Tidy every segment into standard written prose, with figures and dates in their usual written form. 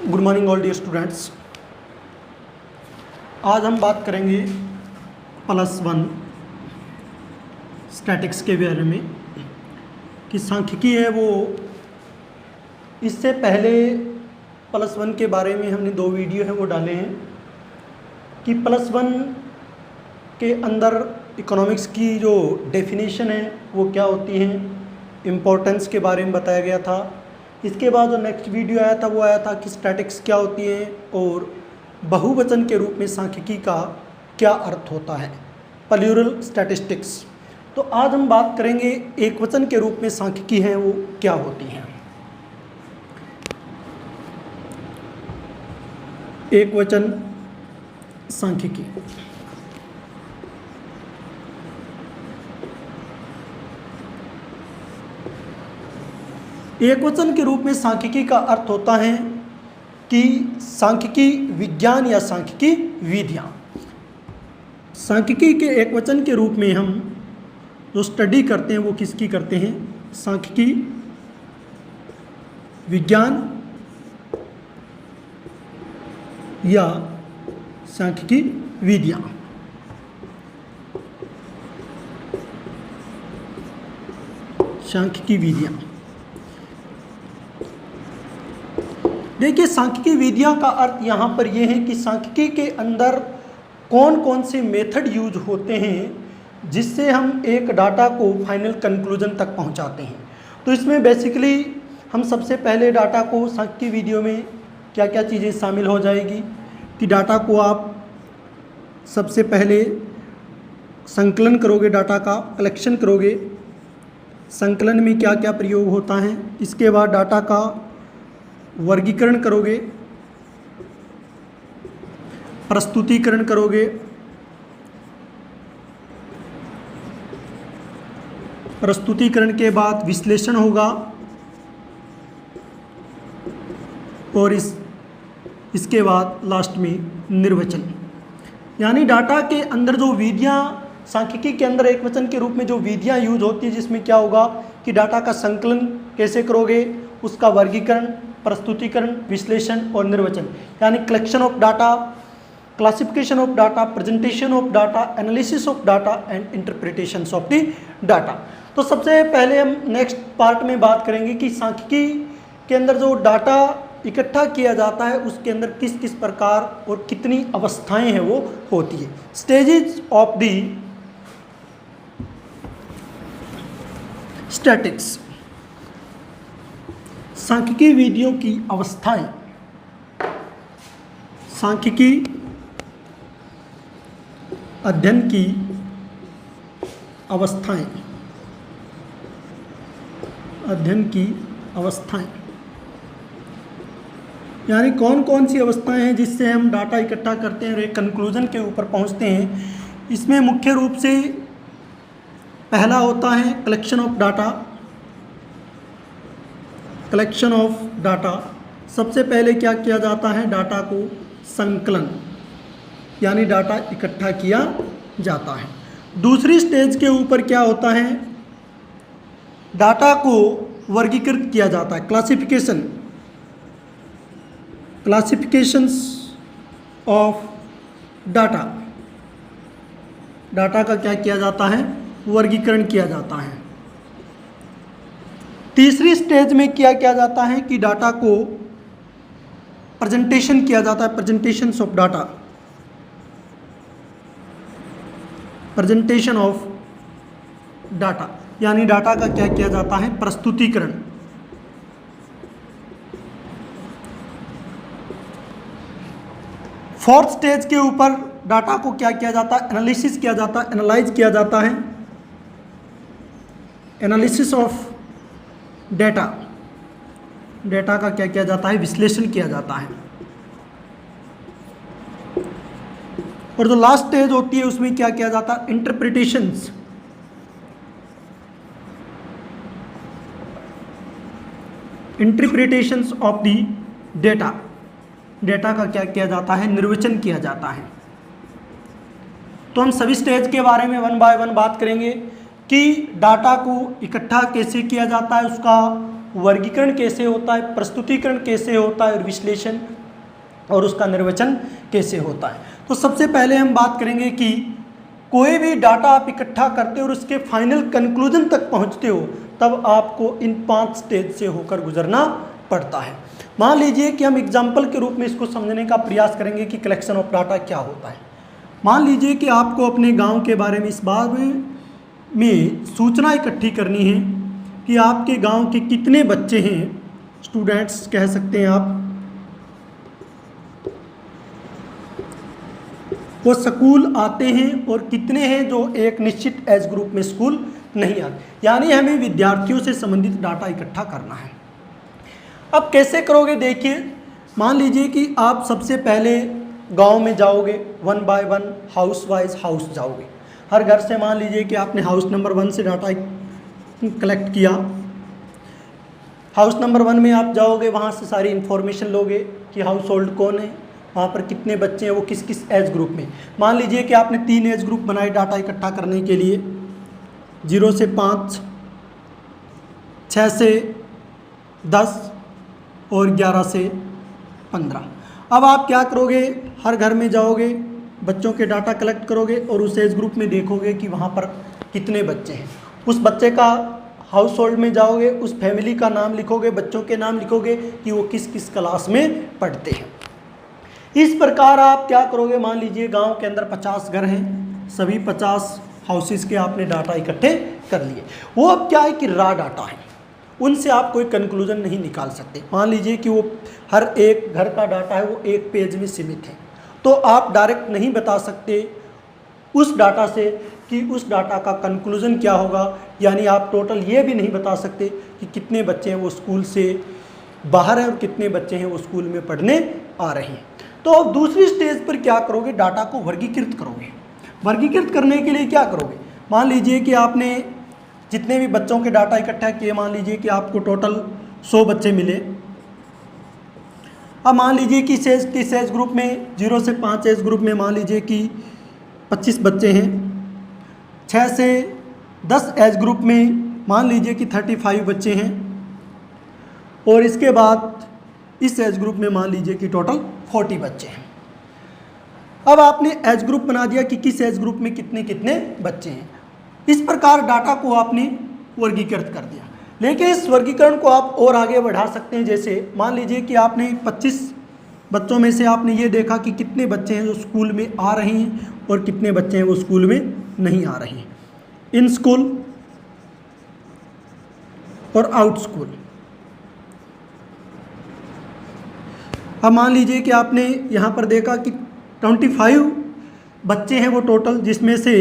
Good morning all dear students. आज हम बात करेंगे +1 स्टैटिक्स के बारे में कि सांख्यिकी है वो। इससे पहले +1 के बारे में हमने 2 वीडियो हैं वो डाले हैं कि +1 के अंदर इकोनॉमिक्स की जो डेफिनेशन है वो क्या होती है, इम्पोर्टेंस के बारे में बताया गया था। इसके बाद जो नेक्स्ट वीडियो आया था वो आया था कि स्टैटिक्स क्या होती है और बहुवचन के रूप में सांख्यिकी का क्या अर्थ होता है, प्लूरल स्टैटिस्टिक्स। तो आज हम बात करेंगे एकवचन के रूप में सांख्यिकी है वो क्या होती है। एकवचन सांख्यिकी। एकवचन के रूप में सांख्यिकी का अर्थ होता है कि सांख्यिकी विज्ञान या सांख्यिकी विधियाँ। सांख्यिकी के एकवचन के रूप में हम जो स्टडी करते हैं वो किसकी करते हैं, सांख्यिकी विज्ञान या सांख्यिकी विधियाँ। सांख्यिकी विधियाँ, देखिए सांख्यिकी विधियाँ का अर्थ यहाँ पर यह है कि सांख्यिकी के अंदर कौन कौन से मेथड यूज होते हैं जिससे हम एक डाटा को फाइनल कंक्लूजन तक पहुँचाते हैं। तो इसमें बेसिकली हम सबसे पहले डाटा को सांख्यिकी विधियों में क्या क्या चीज़ें शामिल हो जाएगी कि डाटा को आप सबसे पहले संकलन करोगे, डाटा का कलेक्शन करोगे, संकलन में क्या क्या प्रयोग होता है। इसके बाद डाटा का वर्गीकरण करोगे, प्रस्तुतिकरण करोगे, प्रस्तुतिकरण के बाद विश्लेषण होगा और इसके बाद लास्ट में निर्वचन। यानी डाटा के अंदर जो विधियाँ सांख्यिकी के अंदर एकवचन के रूप में जो विधियाँ यूज होती है जिसमें क्या होगा कि डाटा का संकलन कैसे करोगे, उसका वर्गीकरण, प्रस्तुतिकरण, विश्लेषण और निर्वचन। यानी collection of data, classification of data, presentation of data, analysis of data and interpretation of the data. तो सबसे पहले हम नेक्स्ट पार्ट में बात करेंगे कि सांख्यिकी के अंदर जो डाटा इकट्ठा किया जाता है उसके अंदर किस किस प्रकार और कितनी अवस्थाएं हैं वो होती है। स्टेजेस ऑफ द स्टैटिक्स, सांख्यिकी विधियों की अवस्थाएं। सांख्यिकी अध्ययन की अवस्थाएं, अध्ययन की अवस्थाएं यानी कौन कौन सी अवस्थाएं हैं जिससे हम डाटा इकट्ठा करते हैं और एक कंक्लूजन के ऊपर पहुंचते हैं। इसमें मुख्य रूप से पहला होता है collection of data. Collection of data, सबसे पहले क्या किया जाता है, डाटा को संकलन यानी डाटा इकट्ठा किया जाता है। दूसरी स्टेज के ऊपर क्या होता है, डाटा को वर्गीकृत किया जाता है, classification, classifications of data. Data का क्या किया जाता है, वर्गीकरण किया जाता है। तीसरी स्टेज में क्या किया जाता है कि डाटा को प्रेजेंटेशन किया जाता है, presentations of data, presentation of data यानी डाटा का क्या किया जाता है, प्रस्तुतिकरण। फोर्थ स्टेज के ऊपर डाटा को क्या किया जाता है, एनालिसिस किया जाता है, एनालाइज किया जाता है, एनालिसिस ऑफ डेटा। डेटा का क्या किया जाता है, विश्लेषण किया जाता है। और जो लास्ट स्टेज होती है उसमें क्या किया जाता है, interpretations. Interpretations of the data. Data का क्या किया जाता है, निर्वचन किया जाता है। तो हम सभी स्टेज के बारे में 1 बाय 1 बात करेंगे कि डाटा को इकट्ठा कैसे किया जाता है, उसका वर्गीकरण कैसे होता है, प्रस्तुतिकरण कैसे होता है और विश्लेषण और उसका निर्वचन कैसे होता है। तो सबसे पहले हम बात करेंगे कि कोई भी डाटा आप इकट्ठा करते हो और उसके फाइनल कंक्लूजन तक पहुंचते हो तब आपको इन 5 स्टेज से होकर गुजरना पड़ता है। मान लीजिए कि हम एग्जाम्पल के रूप में इसको समझने का प्रयास करेंगे कि कलेक्शन ऑफ डाटा क्या होता है। मान लीजिए कि आपको अपने गांव के बारे में इस बारे में सूचना इकट्ठी करनी है कि आपके गांव के कितने बच्चे हैं, स्टूडेंट्स कह सकते हैं आप, वो स्कूल आते हैं और कितने हैं जो एक निश्चित एज ग्रुप में स्कूल नहीं आते। यानी हमें विद्यार्थियों से संबंधित डाटा इकट्ठा करना है। अब कैसे करोगे, देखिए मान लीजिए कि आप सबसे पहले गांव में जाओगे, 1 बाय 1 हाउस वाइज हाउस जाओगे। हर घर से मान लीजिए कि आपने हाउस नंबर 1 से डाटा कलेक्ट किया। हाउस नंबर 1 में आप जाओगे, वहाँ से सारी इन्फॉर्मेशन लोगे कि हाउस होल्ड कौन है, वहाँ पर कितने बच्चे हैं, वो किस किस एज ग्रुप में। मान लीजिए कि आपने 3 एज ग्रुप बनाए डाटा इकट्ठा करने के लिए, 0 से 5, 6 से 10 और 11 से 15। अब आप क्या करोगे, हर घर में जाओगे, बच्चों के डाटा कलेक्ट करोगे और उस एज ग्रुप में देखोगे कि वहाँ पर कितने बच्चे हैं। उस बच्चे का हाउस होल्ड में जाओगे, उस फैमिली का नाम लिखोगे, बच्चों के नाम लिखोगे कि वो किस किस क्लास में पढ़ते हैं। इस प्रकार आप क्या करोगे, मान लीजिए गांव के अंदर 50 घर हैं, सभी 50 हाउसेस के आपने डाटा इकट्ठे कर लिए। वो अब क्या है कि रॉ डाटा है, उनसे आप कोई कंक्लूजन नहीं निकाल सकते। मान लीजिए कि वो हर एक घर का डाटा है वो एक पेज में सीमित है, तो आप डायरेक्ट नहीं बता सकते उस डाटा से कि उस डाटा का कंक्लूजन क्या होगा। यानी आप टोटल ये भी नहीं बता सकते कि कितने बच्चे हैं वो स्कूल से बाहर हैं और कितने बच्चे हैं वो स्कूल में पढ़ने आ रहे हैं। तो अब दूसरी स्टेज पर क्या करोगे, डाटा को वर्गीकृत करोगे। वर्गीकृत करने के लिए क्या करोगे, मान लीजिए कि आपने जितने भी बच्चों के डाटा इकट्ठा किए, मान लीजिए कि आपको टोटल 100 बच्चे मिले। अब मान लीजिए कि किस एज ग्रुप में, 0 से 5 एज ग्रुप में मान लीजिए कि 25 बच्चे हैं। 6 से 10 एज ग्रुप में मान लीजिए कि 35 बच्चे हैं। और इसके बाद इस एज ग्रुप में मान लीजिए कि टोटल 40 बच्चे हैं। अब आपने एज ग्रुप बना दिया कि किस एज ग्रुप में कितने कितने बच्चे हैं। इस प्रकार डाटा को आपने वर्गीकृत कर दिया। लेकिन इस वर्गीकरण को आप और आगे बढ़ा सकते हैं। जैसे मान लीजिए कि आपने 25 बच्चों में से आपने ये देखा कि कितने बच्चे हैं जो स्कूल में आ रहे हैं और कितने बच्चे हैं वो स्कूल में नहीं आ रहे हैं, इन स्कूल और आउट स्कूल। अब मान लीजिए कि आपने यहाँ पर देखा कि 25 बच्चे हैं वो टोटल, जिसमें से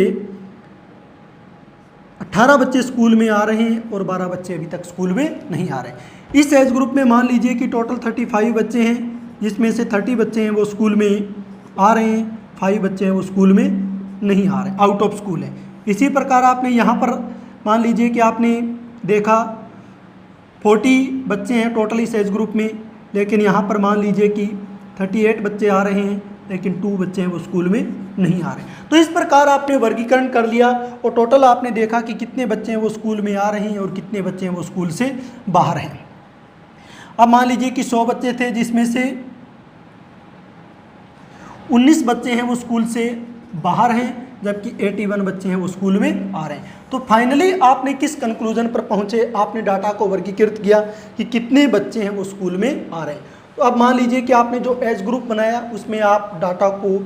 18 बच्चे स्कूल में आ रहे हैं और 12 बच्चे अभी तक स्कूल में नहीं आ रहे। इस एज ग्रुप में मान लीजिए कि टोटल 35 बच्चे हैं, जिसमें से 30 बच्चे हैं वो स्कूल में आ रहे हैं, 5 बच्चे हैं वो स्कूल में नहीं आ रहे, आउट ऑफ स्कूल है। इसी प्रकार आपने यहाँ पर मान लीजिए कि आपने देखा 40 बच्चे हैं टोटल इस एज ग्रुप में, लेकिन यहाँ पर मान लीजिए कि 38 बच्चे आ रहे हैं, लेकिन 2 बच्चे हैं वो स्कूल में नहीं आ रहे। तो इस प्रकार आपने वर्गीकरण कर लिया और टोटल आपने देखा कि कितने बच्चे हैं वो स्कूल में आ रहे हैं और कितने बच्चे हैं वो स्कूल से बाहर हैं। अब मान लीजिए कि 100 बच्चे थे, जिसमें से 19 बच्चे हैं वो स्कूल से बाहर हैं, जबकि 81 बच्चे हैं वो स्कूल में आ रहे हैं। तो फाइनली आपने किस कंक्लूजन पर पहुंचे, आपने डाटा को वर्गीकृत किया कि कितने बच्चे हैं वो स्कूल में आ रहे हैं। तो अब मान लीजिए कि आपने जो एज ग्रुप बनाया उसमें आप डाटा को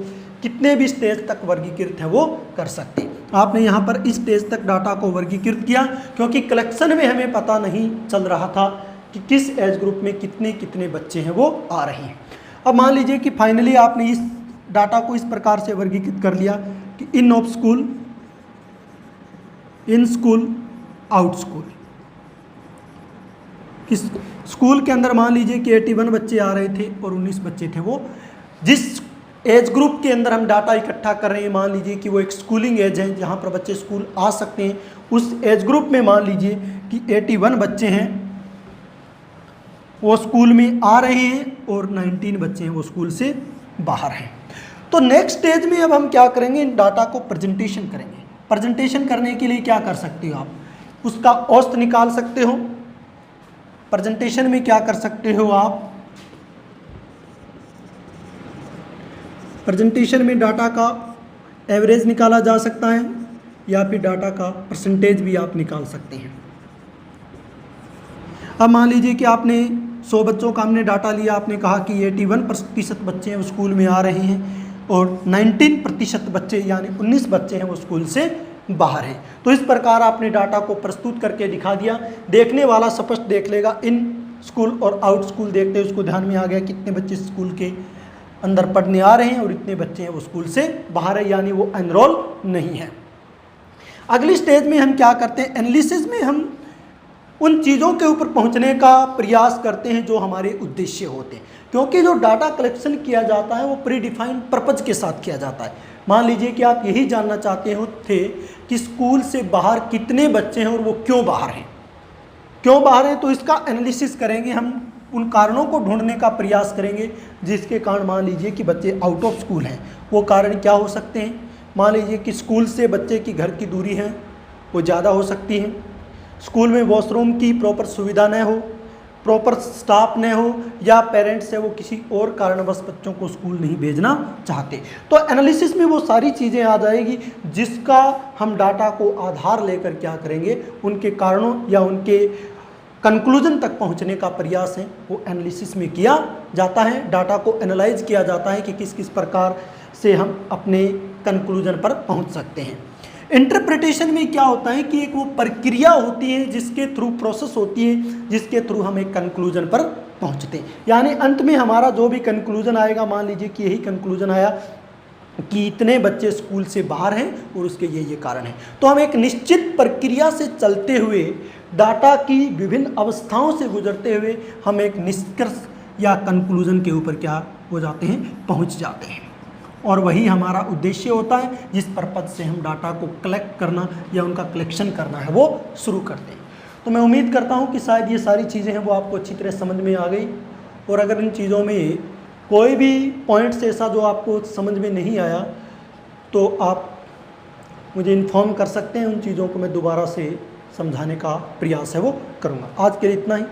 कितने भी स्टेज तक वर्गीकृत है वो कर सकते हैं। आपने यहाँ पर इस स्टेज तक डाटा को वर्गीकृत किया, क्योंकि कलेक्शन में हमें पता नहीं चल रहा था कि किस एज ग्रुप में कितने कितने बच्चे हैं वो आ रहे हैं। अब मान लीजिए कि फाइनली आपने इस डाटा को इस प्रकार से वर्गीकृत कर लिया कि in of school, in school, out school. इस स्कूल के अंदर मान लीजिए कि 81 बच्चे आ रहे थे और 19 बच्चे थे वो जिस एज ग्रुप के अंदर हम डाटा इकट्ठा कर रहे हैं, मान लीजिए कि वो एक स्कूलिंग एज है जहाँ पर बच्चे स्कूल आ सकते हैं। उस एज ग्रुप में मान लीजिए कि 81 बच्चे हैं वो स्कूल में आ रहे हैं और 19 बच्चे हैं वो स्कूल से बाहर हैं। तो नेक्स्ट स्टेज में अब हम क्या करेंगे, इन डाटा को प्रेजेंटेशन करेंगे। प्रेजेंटेशन करने के लिए क्या कर सकते हो आप, उसका औसत निकाल सकते हो, प्रेजेंटेशन में क्या कर सकते हो आप, प्रेजेंटेशन में डाटा का एवरेज निकाला जा सकता है या फिर डाटा का परसेंटेज भी आप निकाल सकते हैं। अब मान लीजिए कि आपने 100 बच्चों का हमने डाटा लिया, आपने कहा कि 81% बच्चे हैं वो स्कूल में आ रहे हैं और 19% बच्चे यानी 19 बच्चे हैं वो स्कूल से बाहर हैं। तो इस प्रकार आपने डाटा को प्रस्तुत करके दिखा दिया, देखने वाला स्पष्ट देख लेगा। इन स्कूल और आउट स्कूल देखते उसको ध्यान में आ गया कितने बच्चे स्कूल के अंदर पढ़ने आ रहे हैं और इतने बच्चे हैं वो स्कूल से बाहर है, यानी वो एनरोल नहीं है। अगली स्टेज में हम क्या करते हैं, एनालिसिस में हम उन चीज़ों के ऊपर पहुंचने का प्रयास करते हैं जो हमारे उद्देश्य होते हैं, क्योंकि जो डाटा कलेक्शन किया जाता है वो प्री डिफाइंड पर्पज़ के साथ किया जाता है। मान लीजिए कि आप यही जानना चाहते हो थे कि स्कूल से बाहर कितने बच्चे हैं और वो क्यों बाहर हैं, क्यों बाहर हैं, तो इसका एनालिसिस करेंगे हम, उन कारणों को ढूंढने का प्रयास करेंगे जिसके कारण मान लीजिए कि बच्चे आउट ऑफ स्कूल हैं। वो कारण क्या हो सकते हैं, मान लीजिए कि स्कूल से बच्चे की घर की दूरी है वो ज़्यादा हो सकती है, स्कूल में वॉशरूम की प्रॉपर सुविधा न हो, प्रॉपर स्टाफ न हो, या पेरेंट्स से वो किसी और कारणवश बच्चों को स्कूल नहीं भेजना चाहते। तो एनालिसिस में वो सारी चीज़ें आ जाएगी जिसका हम डाटा को आधार लेकर क्या करेंगे, उनके कारणों या उनके कंक्लूजन तक पहुंचने का प्रयास है वो एनालिसिस में किया जाता है। डाटा को एनालाइज किया जाता है कि किस किस प्रकार से हम अपने कंक्लूजन पर पहुंच सकते हैं। इंटरप्रिटेशन में क्या होता है कि एक वो प्रक्रिया होती है जिसके थ्रू, प्रोसेस होती है जिसके थ्रू हम एक कंक्लूजन पर पहुंचते हैं, यानी अंत में हमारा जो भी कंक्लूजन आएगा, मान लीजिए कि यही कंक्लूजन आया कि इतने बच्चे स्कूल से बाहर हैं और उसके ये कारण हैं, तो हम एक निश्चित प्रक्रिया से चलते हुए, डाटा की विभिन्न अवस्थाओं से गुजरते हुए हम एक निष्कर्ष या कंक्लूजन के ऊपर क्या हो जाते हैं, पहुंच जाते हैं। और वही हमारा उद्देश्य होता है जिस पर्पज़ से हम डाटा को कलेक्ट करना या उनका कलेक्शन करना है वो शुरू करते हैं। तो मैं उम्मीद करता हूँ कि शायद ये सारी चीज़ें हैं वो आपको अच्छी तरह समझ में आ गई, और अगर इन चीज़ों में कोई भी पॉइंट्स ऐसा जो आपको समझ में नहीं आया तो आप मुझे इन्फॉर्म कर सकते हैं, उन चीज़ों को मैं दोबारा से समझाने का प्रयास है वो करूँगा। आज के लिए इतना ही।